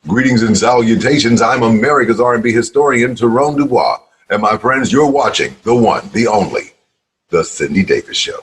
Greetings and salutations. I'm America's R&B historian, Tyrone Dubois. And my friends, you're watching the one, the only, The Cindy Davis Show.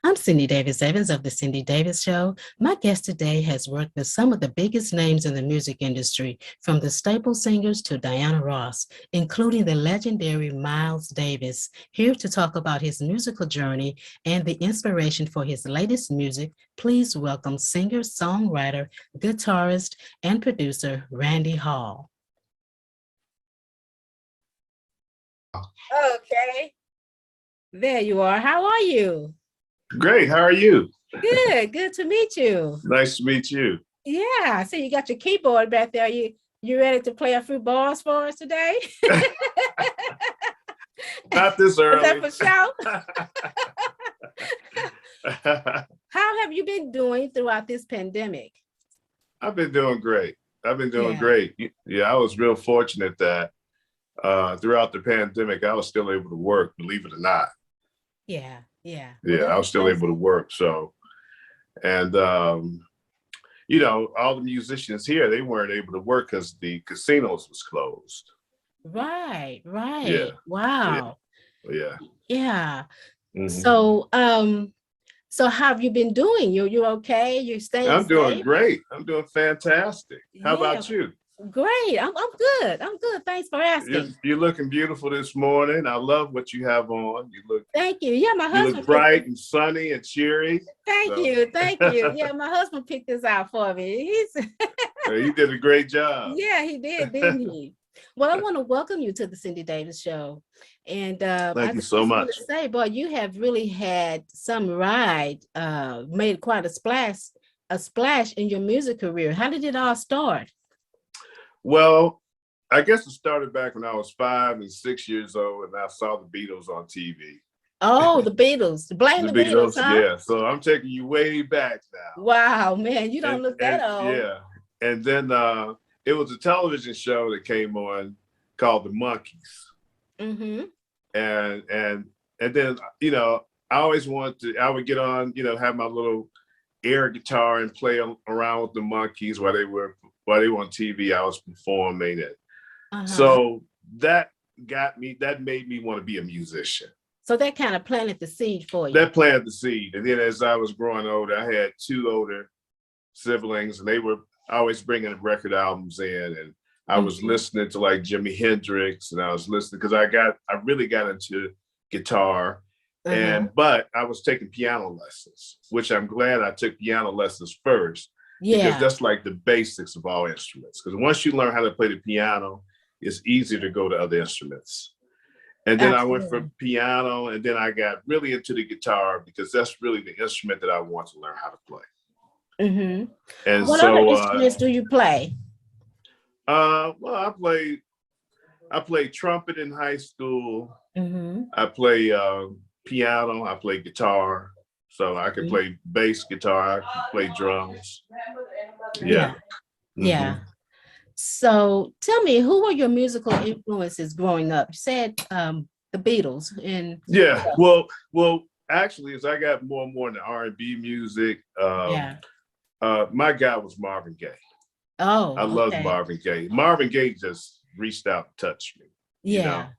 I'm Cindy Davis Evans of The Cindy Davis Show. My guest today has worked with some of the biggest names in the music industry, from the staple singers to Diana Ross, including the legendary Miles Davis, here to talk about his musical journey and the inspiration for his latest music. Please welcome singer, songwriter, guitarist, and producer Randy Hall. Okay. There you are. How are you? Great. How are you? Good to meet you. Nice to meet you. Yeah, I see you got your keyboard back there. You ready to play a few bars for us today? Not this early. Is that for show? How have you been doing throughout this pandemic? I've been doing great. Great. Yeah, I was real fortunate that throughout the pandemic, I was still able to work, believe it or not. Yeah. Yeah, I was still able to work. So, and, all the musicians here, they weren't able to work because the casinos was closed. Right. Yeah. Wow. Yeah. Mm-hmm. So how have you been doing? You okay? You staying I'm safe? doing great. I'm doing fantastic. How about you? Great. I'm good. Thanks for asking. You're looking beautiful this morning. I love what you have on. Thank you. Yeah, my husband. You look bright and sunny and cheery. Thank you. Yeah, my husband picked this out for me. He did a great job. Yeah, he did, didn't he? Well, I want to welcome you to the Cindy Davis Show. And thank you so much. To say, boy, you have really had some ride, made quite a splash in your music career. How did it all start? Well, I guess it started back when I was 5 and 6 years old, and I saw the Beatles on TV. Oh, the Beatles. The Beatles, huh? Yeah. So I'm taking you way back now. Wow, man, you don't look that old. Yeah. And then it was a television show that came on called The Monkees. Mm-hmm. And then, I would get on, have my little air guitar and play around with the Monkees while they were on TV. I was performing it. So that made me want to be a musician. So that kind of planted the seed for you. That planted the seed. And then as I was growing older, I had 2 older siblings, and they were always bringing record albums in. And I was listening to like Jimi Hendrix, and I was listening because I really got into guitar. But I was taking piano lessons, which I'm glad I took piano lessons first. Yeah. Because that's like the basics of all instruments. Because once you learn how to play the piano, it's easier to go to other instruments. And then I went from piano, and then I got really into the guitar because that's really the instrument that I want to learn how to play. Mm-hmm. And what other instruments do you play? Well, I played trumpet in high school. Mm-hmm. I play piano. I play guitar. So I can play bass guitar. I can play drums. Yeah. Yeah. So tell me, who were your musical influences growing up? You said the Beatles. Well, actually, as I got more and more into R&B music, my guy was Marvin Gaye. Oh, I love Marvin Gaye. Marvin Gaye just reached out and touched me. Yeah.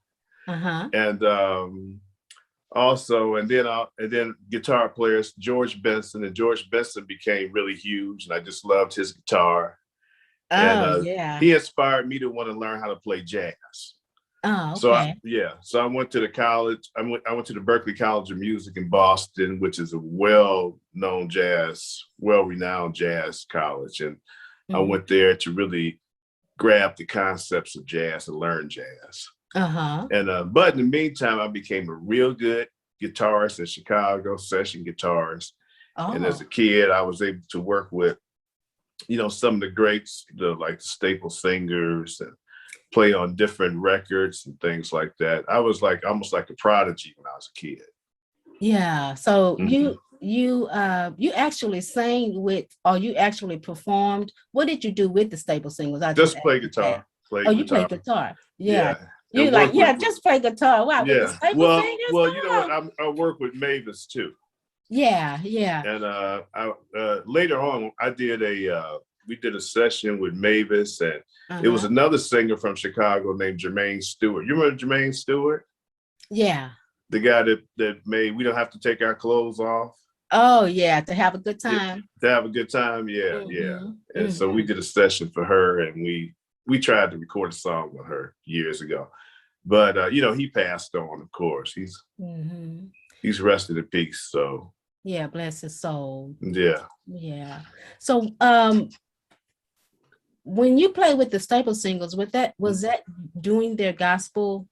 And also, and then guitar players, George Benson, and George Benson became really huge, and I just loved his guitar. He inspired me to want to learn how to play jazz. Oh, okay. So I went to the college. I went to the Berklee College of Music in Boston, which is a well-renowned jazz college, and I went there to really grab the concepts of jazz and learn jazz. And but in the meantime, I became a real good guitarist in Chicago, session guitarist. And as a kid, I was able to work with some of the greats, like the staple singers, and play on different records and things like that. I was like almost like a prodigy when I was a kid. Yeah. So Mhm. you actually sang with, or you actually performed. What did you do with the staple singers? I just Just play asked you that. guitar, play Oh, you play guitar. guitar. Yeah. Yeah, You and like, work with. yeah, just play guitar. Wow, with the Yeah, staple well, singers? well, you know what? Come on. I work with Mavis too, Yeah, yeah. and later on, we did a session with Mavis, and it was Uh-huh. another singer from Chicago named Jermaine Stewart. You remember Jermaine Stewart? Yeah. The guy that made "We Don't Have to Take Our Clothes Off." Oh, yeah, to have a good Yeah, time. to have a good time. Yeah, yeah. Hmm. And so we did a session for her, and we tried to record a song with her years ago. But he passed on, of course. Hmm. He's rested in peace. So Yeah, bless his soul. yeah. Yeah. So when you play with the staple singles, was that during their gospel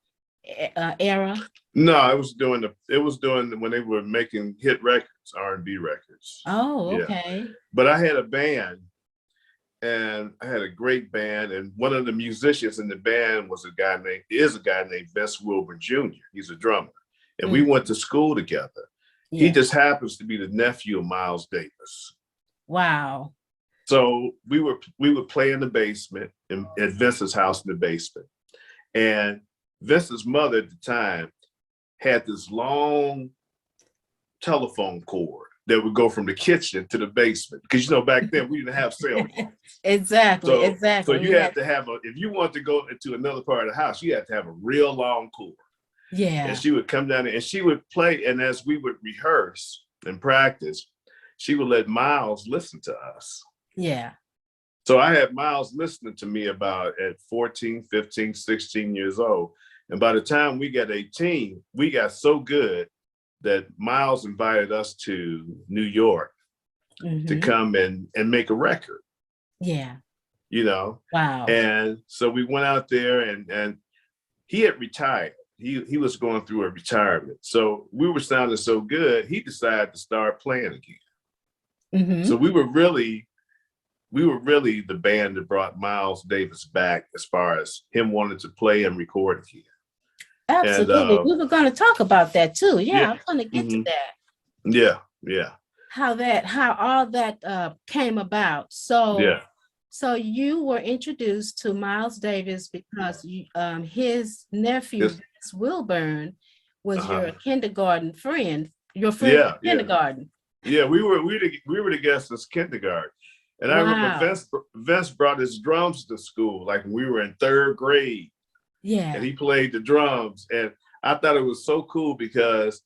era? No, it was doing when they were making hit records, R&B records. Oh, Yeah. okay. But I had a band, and I had a great band, and one of the musicians in the band is a guy named Vince Wilburn Jr. He's a drummer, and we went to school together. Yeah. He just happens to be the nephew of Miles Davis. Wow. So we would play in the basement, at Vince's house in the basement, and Vince's mother at the time had this long telephone cord that would go from the kitchen to the basement, because back then we didn't have cell phones. Exactly. So you had to have if you want to go into another part of the house, you had to have a real long cord. Yeah. And she would come down there and she would play, and as we would rehearse and practice, she would let Miles listen to us. Yeah. So I had Miles listening to me about at 14, 15, 16 years old. And by the time we got 18, we got so good that Miles invited us to New York to come and make a record. Yeah. Wow. And so we went out there, and he had retired. He was going through a retirement. So we were sounding so good, he decided to start playing again. So we were really the band that brought Miles Davis back, as far as him wanting to play and record again. Absolutely. And, we were going to talk about that too. Yeah, yeah. I'm going to get to that. Yeah, yeah. How all that came about. So Yeah. So you were introduced to Miles Davis because his nephew, Vince Wilburn, was your kindergarten friend. Your friend from kindergarten. Yeah, we were together since kindergarten. And I remember Vince brought his drums to school, like when we were in third grade. Yeah. And he played the drums. And I thought it was so cool because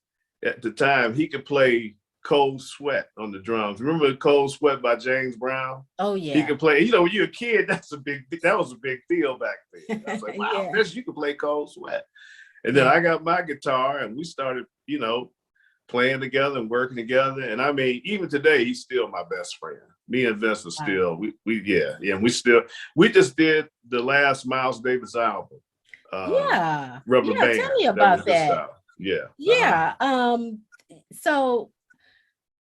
at the time he could play Cold Sweat on the drums. Remember Cold Sweat by James Brown? Oh yeah. He could play, when you're a kid, that was a big deal back then. I was like, wow, Vince, you can play Cold Sweat. And then I got my guitar, and we started, playing together and working together. And I mean, even today, he's still my best friend. Me and Vince are still, we just did the last Miles Davis album. Rubber Band. Tell me about that. Yeah. Yeah. So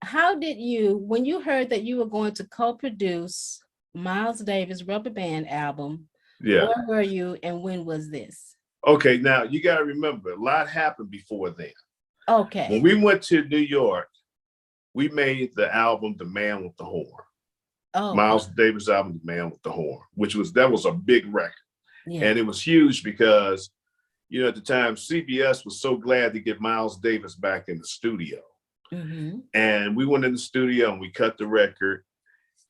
how did you, when you heard that you were going to co-produce Miles Davis Rubber Band album, where were you and when was this? Okay, now you got to remember, a lot happened before then. Okay. When we went to New York, we made the album The Man with the Horn. Oh, Miles Davis album, The Man with the Horn, that was a big record. Yeah. And it was huge because, at the time, CBS was so glad to get Miles Davis back in the studio. And we went in the studio and we cut the record,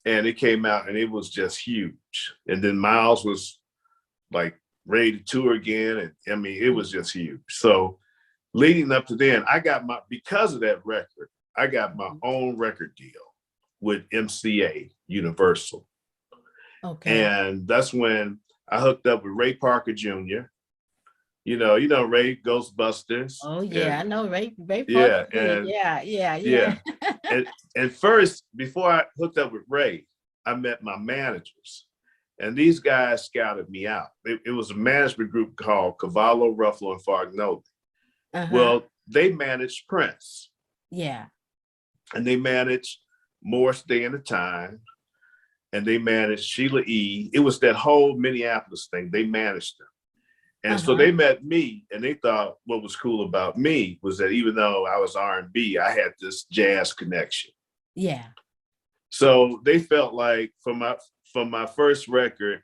and it came out and it was just huge. And then Miles was like ready to tour again. And I mean, it was just huge. So leading up to then, because of that record, I got my own record deal with MCA Universal. Okay. And that's when I hooked up with Ray Parker Jr. You know Ray, Ghostbusters. Oh yeah, I know Ray Parker. Yeah. And first, before I hooked up with Ray, I met my managers, and these guys scouted me out. It was a management group called Cavallo, Ruffalo, and Fargnoli. Well, they managed Prince. Yeah. And they managed Morris Day and the Time. and they managed Sheila E. It was that whole Minneapolis thing. They managed them. And so they met me, and they thought what was cool about me was that even though I was R&B, I had this jazz connection. Yeah. So they felt like from my first record,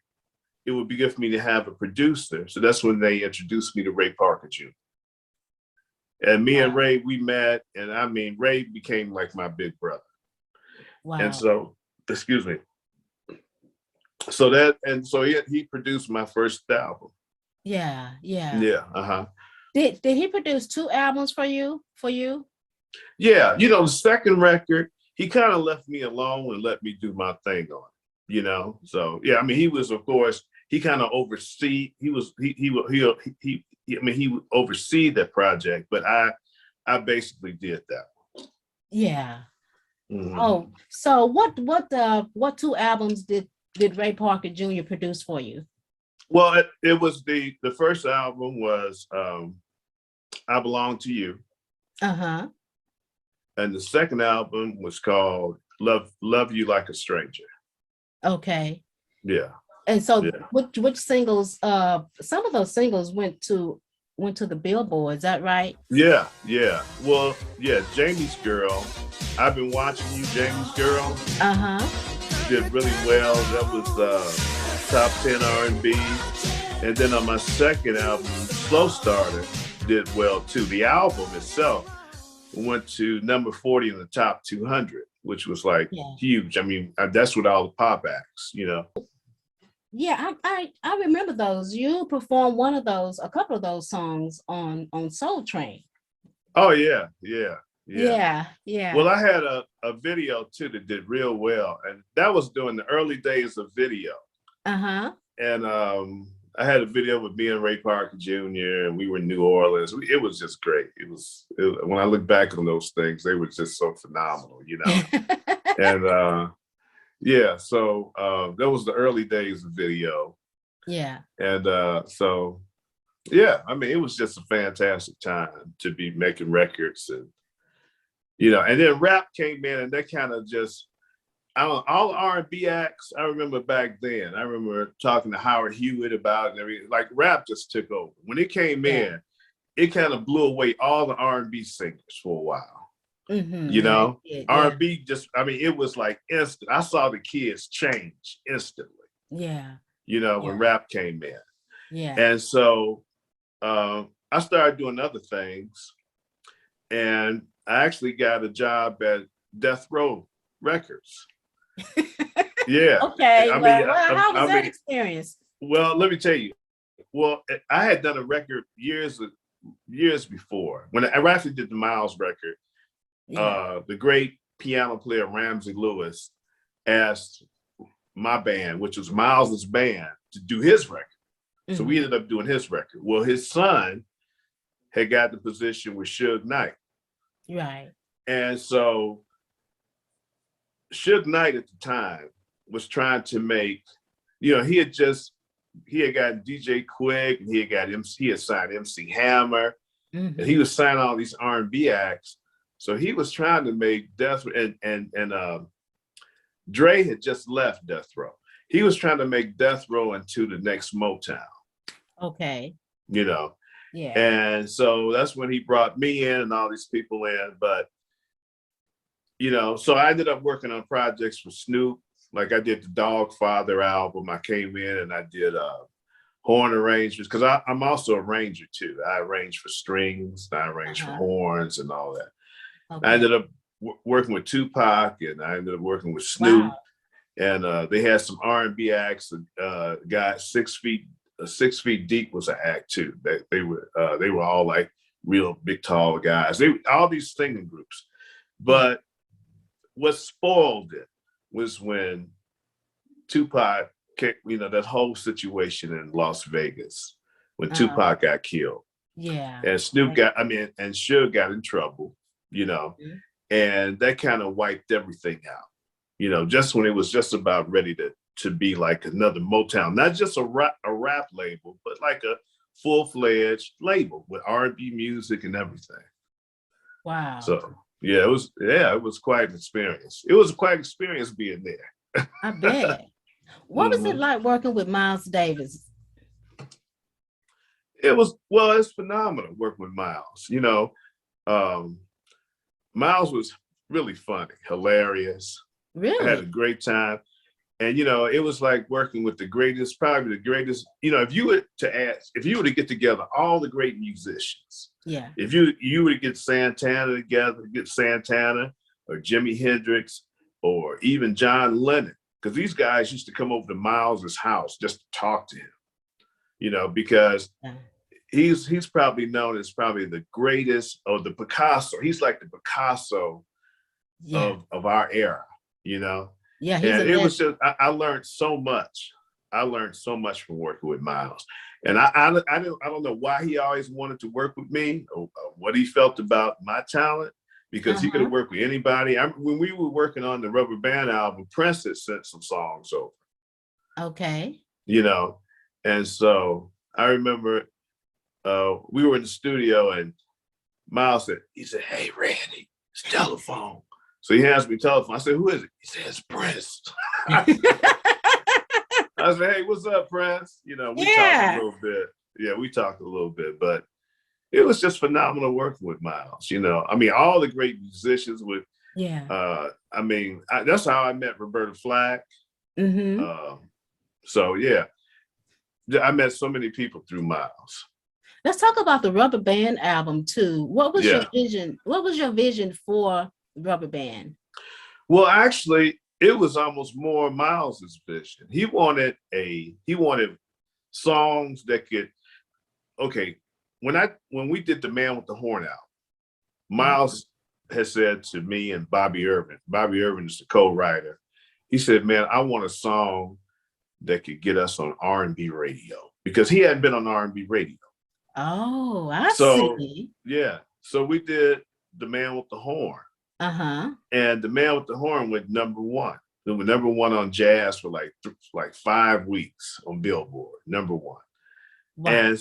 it would be good for me to have a producer. So that's when they introduced me to Ray Parker Jr. And me and Ray, we met, and I mean, Ray became like my big brother. Wow. And so, excuse me. So he produced my first album. Yeah. Yeah. Did he produce 2 albums for you? Yeah. The second record, he kind of left me alone and let me do my thing on it, So yeah, I mean, he was, of course, he kind of oversee. He would oversee that project, but I basically did that. Yeah. Mm-hmm. Oh, so what 2 albums did Ray Parker Jr. produce for you? Well, it was the first album was I Belong to You. Uh-huh. And the second album was called Love You Like a Stranger. Okay. Yeah. And so which singles, some of those singles went to the Billboard, is that right? Yeah. Well, yeah, Jamie's Girl. I've Been Watching You, Jamie's Girl. Did really well. That was top 10 R&B. And then on my second album, Slow Starter, did well too. The album itself went to number 40 in the top 200, which was like huge. I mean, that's with all the pop acts, Yeah, I remember those. You performed a couple of those songs on Soul Train. Oh yeah. Well, I had a video too that did real well, and that was during the early days of video. And I had a video with me and Ray Parker Jr. and we were in New Orleans. It was just great. It was when I look back on those things, they were just so phenomenal, And yeah, so that was the early days of video. Yeah. And so yeah, I mean, it was just a fantastic time to be making records, and and then rap came in, and that kind of just, all the R&B acts. I remember back then. I remember talking to Howard Hewitt about it and everything. Like, rap just took over when it came in. It kind of blew away all the R&B singers for a while. R&B just, I mean, it was like instant. I saw the kids change instantly. Yeah. When rap came in. Yeah. And so I started doing other things, and I actually got a job at Death Row Records. Yeah. Okay. How was that experience? Well, let me tell you. Well, I had done a record years before. When I actually did the Miles record, the great piano player Ramsey Lewis asked my band, which was Miles's band, to do his record. So we ended up doing his record. Well, his son had got the position with Suge Knight. Right. And so Suge Knight at the time was trying to make, he had gotten DJ Quick, and he had signed MC Hammer, and he was signing all these R&B acts. So he was trying to make Death Row, and Dre had just left Death Row. He was trying to make Death Row into the next Motown. Okay. Yeah. And so that's when he brought me in and all these people in. But, so I ended up working on projects for Snoop. Like, I did the Dogfather album. I came in and I did horn arrangements, because I'm also a arranger too. I arrange for strings, I arrange for horns and all that. Okay. I ended up working with Tupac, and I ended up working with Snoop. Wow. And they had some R&B acts. Guy 6 feet deep was an act too. They were all like real big tall guys. All these singing groups. But what spoiled it was when Tupac, that whole situation in Las Vegas, when Tupac got killed. Yeah. And Snoop and Suge got in trouble, and that kind of wiped everything out. Just when it was just about ready to be like another Motown, not just a rap label, but like a full-fledged label with R&B music and everything. Wow. So it was quite an experience. It was quite an experience being there. I bet. What was it like working with Miles Davis? It's phenomenal working with Miles. Miles was really funny, hilarious. I had a Really? great time. And it was like working with probably the greatest. If you were to get together all the great musicians, Yeah. if you were to get Santana together, get Santana or Jimi Hendrix or even John Lennon, because these guys used to come over to Miles's house just to talk to him, because Yeah. he's probably known as probably the greatest, or the Picasso. He's like the Picasso Yeah. of our era. Yeah, he's a And it was legend. just, I learned so much. I learned so much from working with Miles. And I don't know why he always wanted to work with me, or what he felt about my talent, because he could have worked with anybody. When we were working on the Rubber Band album, Prince had sent some songs over. Okay. And so I remember we were in the studio and Miles said, "Hey, Randy, it's telephone." So he hands me telephone. I said, "Who is it?" He says, "Prince." I said, "Hey, what's up, Prince?" We talked a little bit. Yeah, we talked a little bit, but it was just phenomenal working with Miles. All the great musicians with, that's how I met Roberta Flack. So yeah, I met so many people through Miles. Let's talk about the Rubber Band album too. What was your vision? What was your vision for Rubber Band? Well, actually, it was almost more Miles's vision. He wanted songs that could. Okay, when we did the Man with the Horn album, Miles has said to me and Bobby Irvin. Bobby Irvin is the co-writer. He said, "Man, I want a song that could get us on R&B radio," because he hadn't been on R&B radio. Oh, I see. Yeah. So we did The Man with the Horn. And The Man with the Horn went number one. It was number one on jazz for like 5 weeks on Billboard, number one. Wow. And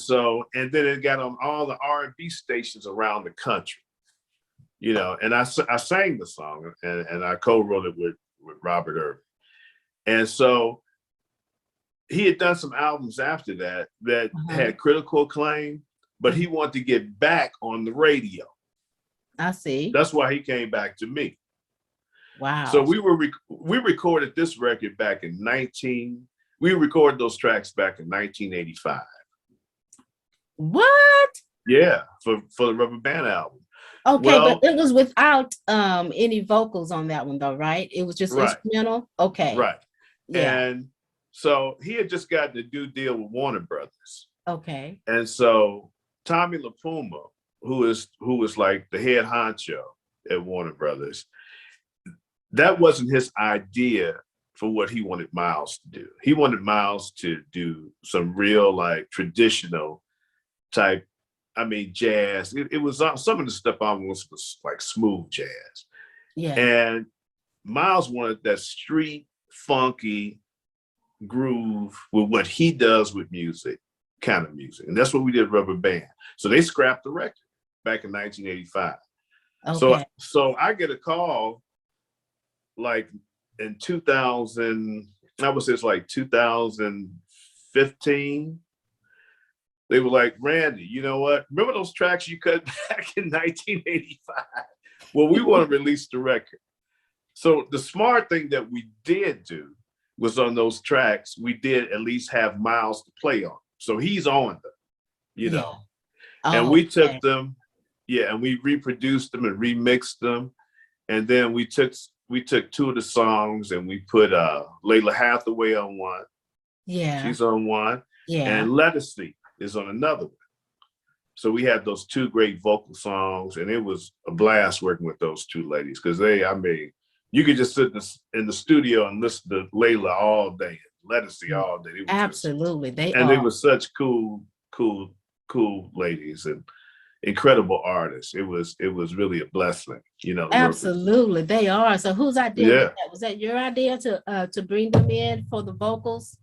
then it got on all the R&B stations around the country. And I sang the song and I co-wrote it with Robert Irvin. And so he had done some albums after that had critical acclaim, but he wanted to get back on the radio. I see. That's why he came back to me. Wow. So we recorded this record back in we recorded those tracks back in 1985. What? Yeah, for the Rubber Band album. Okay, but it was without any vocals on that one though, right? It was just instrumental. Okay. Right. Yeah. And so he had just gotten a new deal with Warner Brothers. Okay. And so Tommy LaPuma, who was like the head honcho at Warner Brothers, that wasn't his idea for what he wanted Miles to do. He wanted Miles to do some real like traditional type, jazz. It was some of the stuff almost was like smooth jazz. Yeah. And Miles wanted that street funky groove with what he does with music, kind of music. And that's what we did Rubber Band. So they scrapped the record back in 1985. Okay. So I get a call like in 2000, I would say it's like 2015. They were like, "Randy, you know what? Remember those tracks you cut back in 1985? Well, we want to release the record." So the smart thing that we did do was on those tracks, we did at least have Miles to play on. So he's on them, and we took them, and we reproduced them and remixed them. And then we took two of the songs and we put Layla Hathaway on one. Yeah. She's on one. Yeah. And Lettucey is on another one. So we had those two great vocal songs, and it was a blast working with those two ladies because you could just sit in the studio and listen to Layla all day, Lettucey all day. Absolutely. They were such cool ladies and incredible artists. It was really a blessing, Absolutely, they are. So whose idea was that? Your idea to bring them in for the vocals?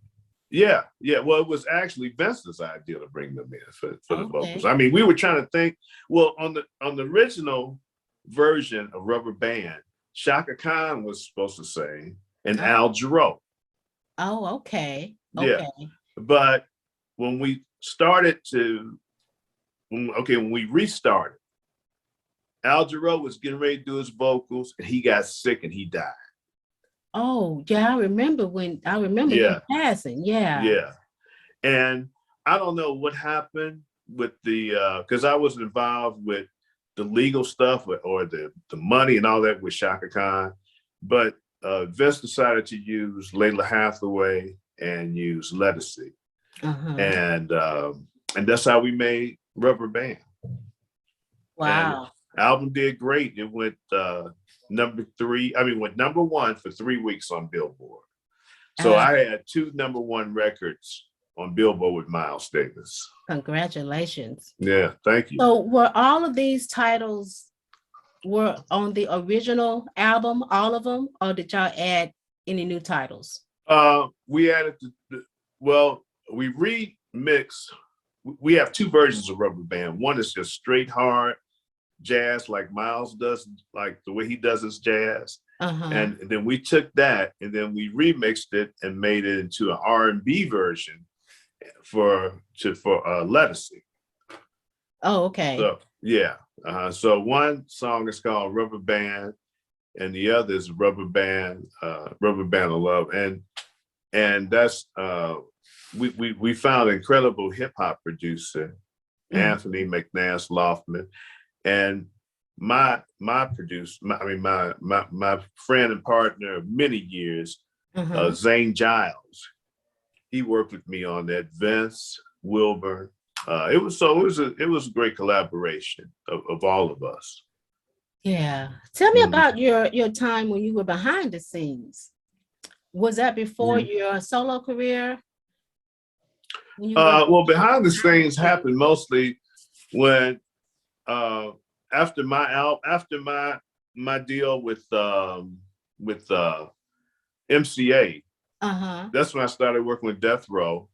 Yeah. Well, it was actually Vince's idea to bring them in for the vocals. We were trying to think. Well, on the original version of Rubber Band, Shaka Khan was supposed to sing, and Oh, Al Jarreau. oh, okay. Yeah. Okay. But when we started to, when we restarted, Al Jarreau was getting ready to do his vocals and he got sick and he died. Oh, yeah, I remember him Yeah. passing. Yeah. Yeah. And I don't know what happened with the, because I was involved with the legal stuff or the money and all that with Shaka Khan. But Vince decided to use Layla Hathaway and use Lettucey. Uh-huh. And that's how we made Rubber Band. And Wow. the album did great. It went went number one for 3 weeks on Billboard. So I had 2 number 1 records on Billboard with Miles Davis. Congratulations. Yeah, thank you. So were all of these titles were on the original album, all of them, or did y'all add any new titles? We added we remixed. We have 2 versions of Rubber Band. One is just straight hard jazz, like Miles does, like the way he does his jazz. Uh-huh. And then we took that and then we remixed it and made it into an R&B version for Lettucey. Oh, okay. So yeah. So one song is called Rubber Band, and the other is Rubber Band of Love. And that's we found an incredible hip hop producer, Anthony McNass Loftman, and my producer, my friend and partner of many years, Zane Giles. He worked with me on that. Vince, Wilbur. It was a great collaboration of all of us. Yeah. Tell me about your time when you were behind the scenes. Was that before your solo career? Well, behind the scenes happened mostly when after my deal with MCA. That's when I started working with Death Row.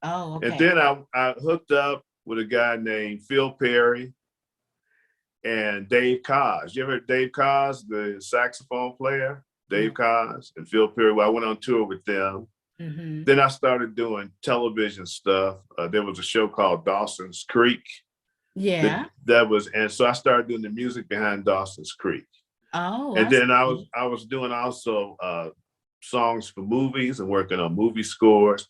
Oh, okay. And then I hooked up with a guy named Phil Perry and Dave Koz. You ever heard Dave Koz, the saxophone player? Dave Koz and Phil Perry. Well, I went on tour with them. Then I started doing television stuff. There was a show called Dawson's Creek. Yeah. And so I started doing the music behind Dawson's Creek. Oh. And then I was doing also songs for movies and working on movie scores.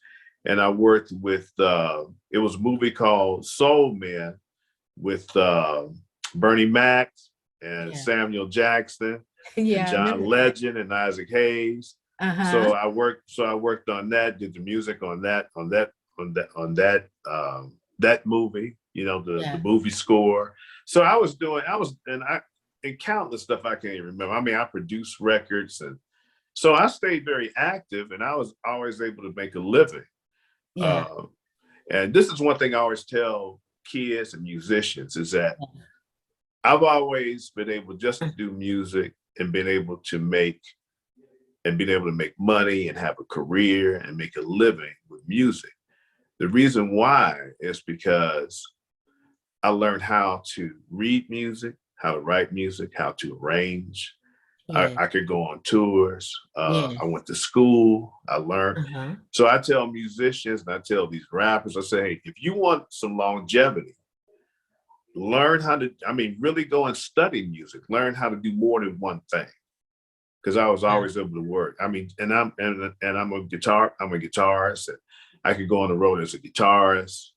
And I worked with it was a movie called Soul Men with Bernie Mac and Samuel Jackson and John Legend and Isaac Hayes. So I worked on that, did the music on that movie, the movie score. So I was countless stuff I can't even remember. I mean, I produced records, and so I stayed very active, and I was always able to make a living. Yeah. And this is one thing I always tell kids and musicians is that I've always been able just to do music and been able to make money and have a career and make a living with music. The reason why is because I learned how to read music, how to write music, how to arrange. I could go on tours. I went to school. I learned. So I tell musicians and I tell these rappers, I say, hey, if you want some longevity, learn how to, really go and study music. Learn how to do more than one thing. Because I was always able to work. I'm a guitarist. And I could go on the road as a guitarist.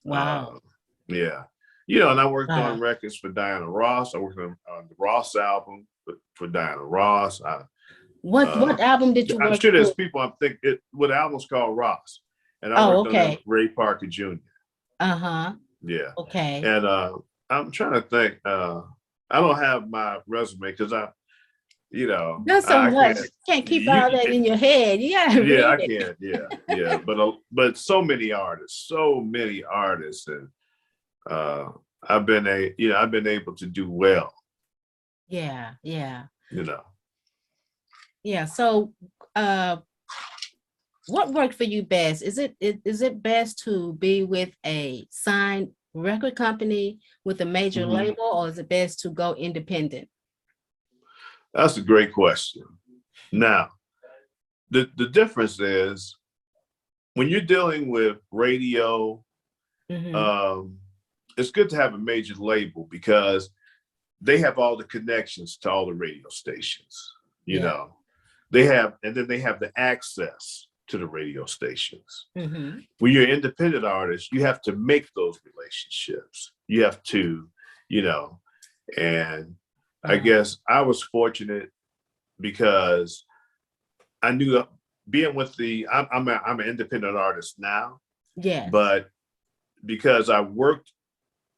Wow. Yeah. And I worked on records for Diana Ross. I worked on the Ross album for Diana Ross. What album did you work on? I'm sure there's people I'm thinking what album's called Ross. And I worked on that with Ray Parker Jr. Yeah. Okay. And I'm trying to think. I don't have my resume because that's so much. You can't keep all that in your head. You gotta read I it. can't. Yeah. But so many artists, and I've been able to do well. Yeah. Yeah. So, what worked for you best? Is it best to be with a signed record company with a major label, or is it best to go independent? That's a great question. Now, the difference is when you're dealing with radio, it's good to have a major label because they have all the connections to all the radio stations, you know. They have, and then they have the access to the radio stations. When you're an independent artist, you have to make those relationships. You have to, you know, and I guess I was fortunate because I knew being with I'm an independent artist now. Yeah. But because I worked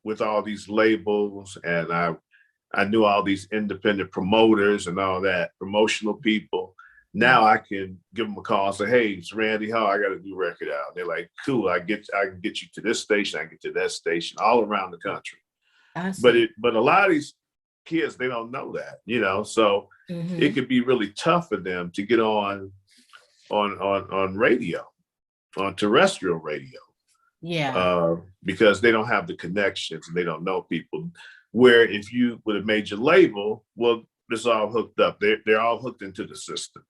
with all these labels and I knew all these independent promoters and all that, promotional people. Now I can give them a call and say, hey, it's Randy Hall, I got a new record out. They're like, cool, I can get you to this station, I can get to that station, all around the country. But a lot of these kids, they don't know that, you know, so it could be really tough for them to get on radio, on terrestrial radio. Yeah. Because they don't have the connections and they don't know people. Where if you with a major label, well, it's all hooked up. They're all hooked into the system.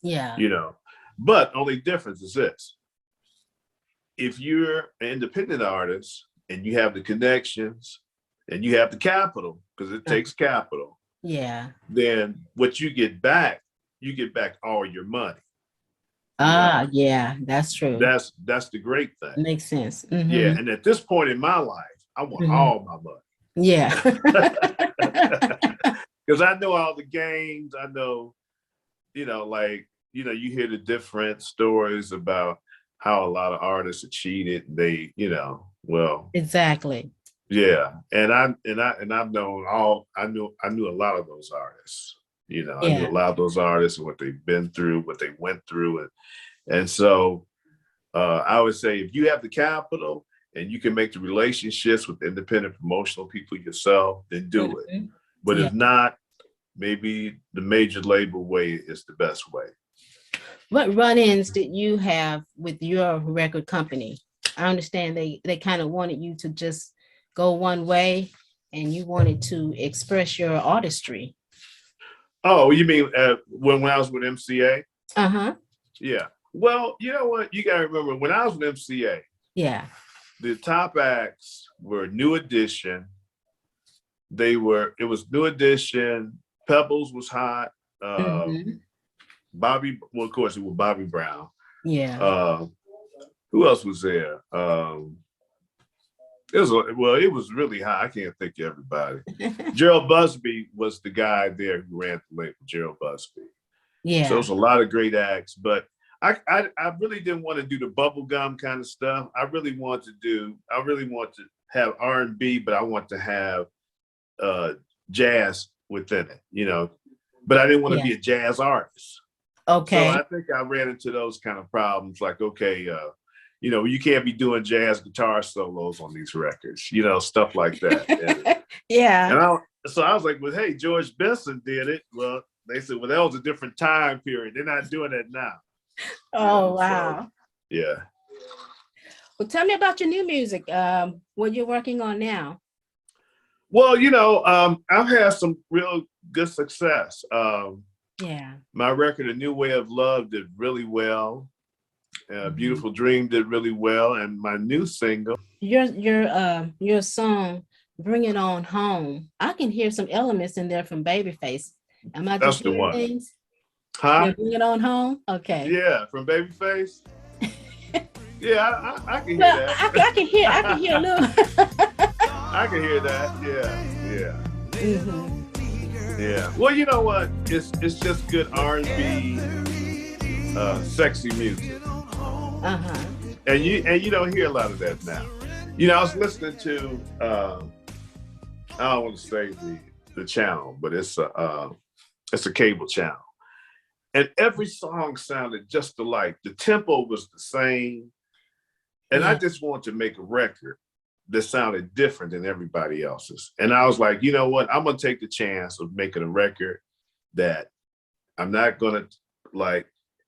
Yeah. You know, but only difference is this. If you're an independent artist and you have the connections and you have the capital, because it takes capital. Yeah. Then what you get back all your money. Yeah, that's true. That's the great thing. Makes sense. Yeah. And at this point in my life, I want all my money. Yeah. Because I know all the games. I know, you know, like, you know, you hear the different stories about how a lot of artists are cheated. They, you know, well. Exactly. Yeah. And I've known I knew a lot of those artists. You know, I knew a lot of those artists and what they've been through, what they went through. And so I would say if you have the capital and you can make the relationships with independent promotional people yourself, then do it. But if not, maybe the major label way is the best way. What run-ins did you have with your record company? I understand they kind of wanted you to just go one way and you wanted to express your artistry. Oh, you mean when I was with MCA? Yeah. Well, you know what? You got to remember when I was with MCA. Yeah. The top acts were New Edition. It was New Edition. Pebbles was hot. Bobby, well, of course, it was Bobby Brown. Yeah. Who else was there? It was really high. I can't think of everybody. Gerald Busby was the guy there who ran the label, Gerald Busby. Yeah. So it was a lot of great acts, but I really didn't want to do the bubblegum kind of stuff. I really want to have R&B, but I want to have jazz within it, you know. But I didn't want to be a jazz artist. Okay. So I think I ran into those kind of problems, like, okay, you know, you can't be doing jazz guitar solos on these records, you know, stuff like that. And, yeah. And I was like, well, hey, George Benson did it. Well, they said, well, that was a different time period. They're not doing that now. Oh, wow. So, yeah. Well, tell me about your new music. What you're working on now? Well, you know, I've had some real good success. Yeah. My record, A New Way of Love, did really well. Beautiful Dream did really well, and my new single, your song Bring It On Home, I can hear some elements in there from Babyface. Am I just hearing things? Huh? Bring It On Home? Okay. Yeah, from Babyface. Yeah, I can hear that. I can hear a little. I can hear that. Yeah. Yeah. Well, you know what? It's just good R&B, sexy music. And you don't hear a lot of that now. You know, I was listening to I don't want to say the channel, but it's a cable channel. And every song sounded just alike. The tempo was the same. And I just wanted to make a record that sounded different than everybody else's. And I was like, you know what? I'm going to take the chance of making a record that I'm not going to like.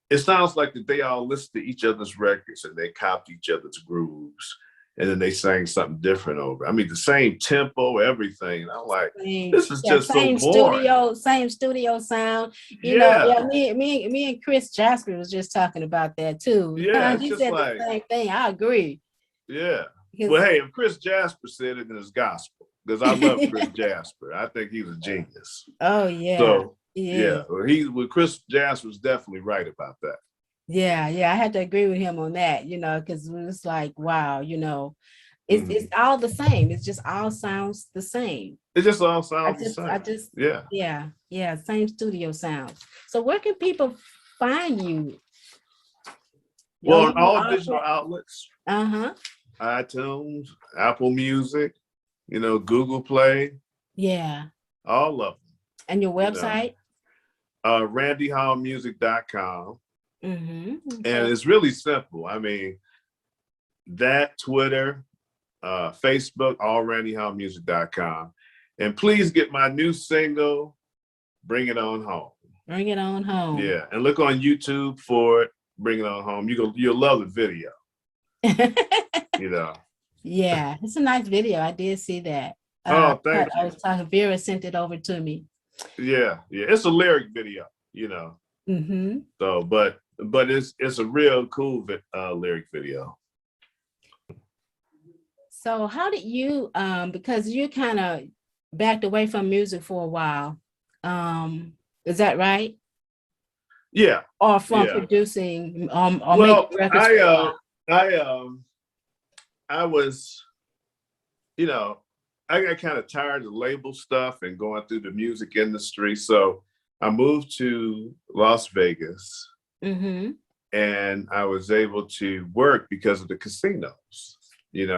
It sounds like that they all listen to each other's records and they copy each other's grooves and then they sang something different over. I mean, the same tempo, everything. And I'm like, this is just so boring. Same studio sound. Yeah. Me and Chris Jasper was just talking about that too. Yeah, He just said like the same thing. I agree. Yeah. Well, hey, if Chris Jasper said it, then it's gospel, because I love Chris Jasper. I think he's a genius. Oh yeah. So yeah, Chris Jasper's definitely right about that. Yeah, I had to agree with him on that, because it's like, wow, it's all the same. It just all sounds the same. It just all sounds the same. Yeah, same studio sounds. So where can people find you? Well, on all digital outlets. Uh-huh. iTunes, Apple Music, Google Play. Yeah. All of them. And your website? RandyHallMusic.com. Mm-hmm. Okay. And it's really simple. I mean, that, Twitter, Facebook, all RandyHallMusic.com. And please get my new single, Bring It On Home. Bring It On Home. Yeah. And look on YouTube for it, Bring It On Home. You'll love the video. Yeah, it's a nice video. I did see that. Thank you. I was talking, Vera sent it over to me. Yeah. It's a lyric video, Mm-hmm. So, but it's a real cool lyric video. So how did you, because you kind of backed away from music for a while, is that right? Yeah. Or from producing, or well, making records? I was, I got kind of tired of label stuff and going through the music industry. So I moved to Las Vegas, mm-hmm. and I was able to work because of the casinos, and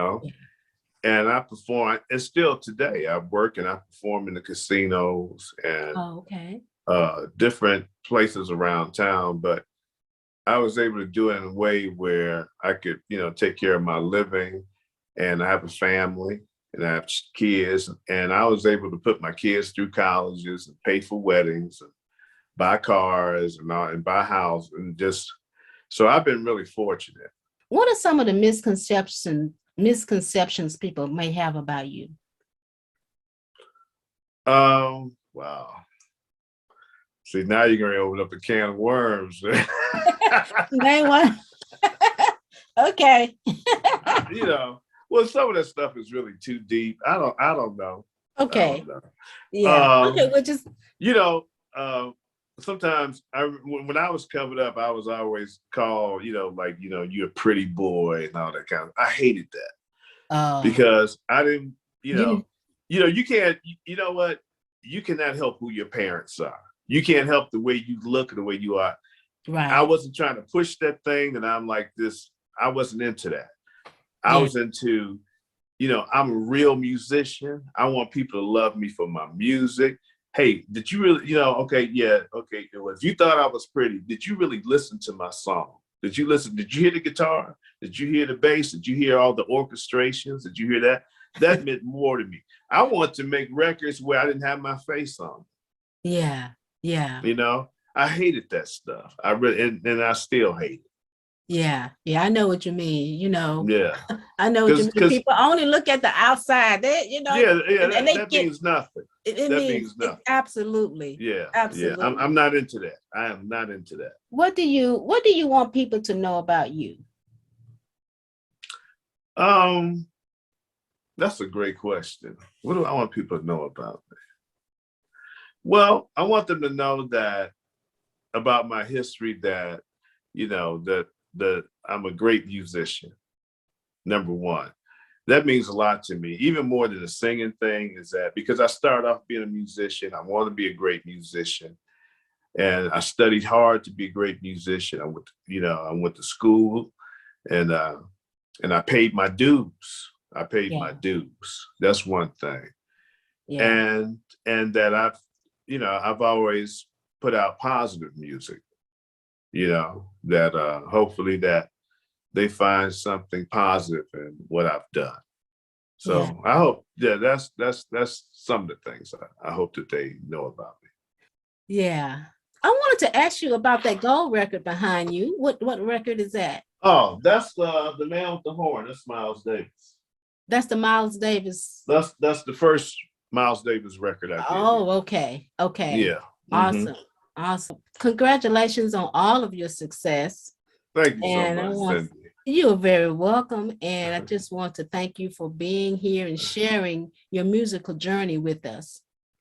I perform, and still today I work and I perform in the casinos and different places around town. But I was able to do it in a way where I could, take care of my living, and I have a family and I have kids, and I was able to put my kids through colleges and pay for weddings and buy cars and buy houses, and just, so I've been really fortunate. What are some of the misconceptions people may have about you? Wow. See, now you're going to open up a can of worms. Name one. Okay. Well, some of that stuff is really too deep. I don't know. Okay. I don't know. Yeah. Okay. Well, just sometimes when I was coming up, I was always called, you're a pretty boy and all that kind of. I hated that because I didn't, you can't. You know what? You cannot help who your parents are. You can't help the way you look or the way you are. Right. I wasn't trying to push that thing, and I'm like this. I wasn't into that. I was into, I'm a real musician. I want people to love me for my music. Hey, did you really, okay. Well, if you thought I was pretty, did you really listen to my song? Did you listen? Did you hear the guitar? Did you hear the bass? Did you hear all the orchestrations? Did you hear that? That meant more to me. I want to make records where I didn't have my face on. Yeah. I hated that stuff. I really, and I still hate it. Yeah, I know what you mean. Yeah, I know what you mean. People only look at the outside. That means nothing. That means nothing. Absolutely. Yeah, absolutely. Yeah. I'm not into that. I am not into that. What do you want people to know about you? That's a great question. What do I want people to know about me? Well, I want them to know that about my history, that that I'm a great musician. Number one, that means a lot to me. Even more than the singing thing is that because I started off being a musician, I want to be a great musician, and I studied hard to be a great musician. I went to school, and I paid my dues. My dues. That's one thing. Yeah. And that I've always put out positive music. That hopefully that they find something positive in what I've done. So I hope, that's some of the things I hope that they know about me. Yeah. I wanted to ask you about that gold record behind you. What record is that? Oh, that's the man with the horn. That's Miles Davis. That's the Miles Davis. That's the first Miles Davis record I did. Oh, okay. Okay. Yeah. Awesome. Awesome. Congratulations on all of your success. Thank you so And much, Cindy. you're very welcome. And I just want to thank you for being here and sharing your musical journey with us.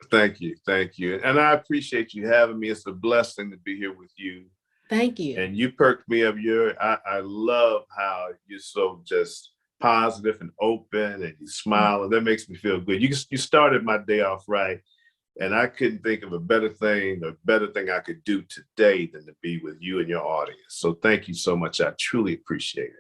Thank you. Thank you. And I appreciate you having me. It's a blessing to be here with you. Thank you. And you perked me up. I love how you're so just positive and open and you smile. And that makes me feel good. You started my day off right. And I couldn't think of a better thing I could do today than to be with you and your audience. So thank you so much. I truly appreciate it.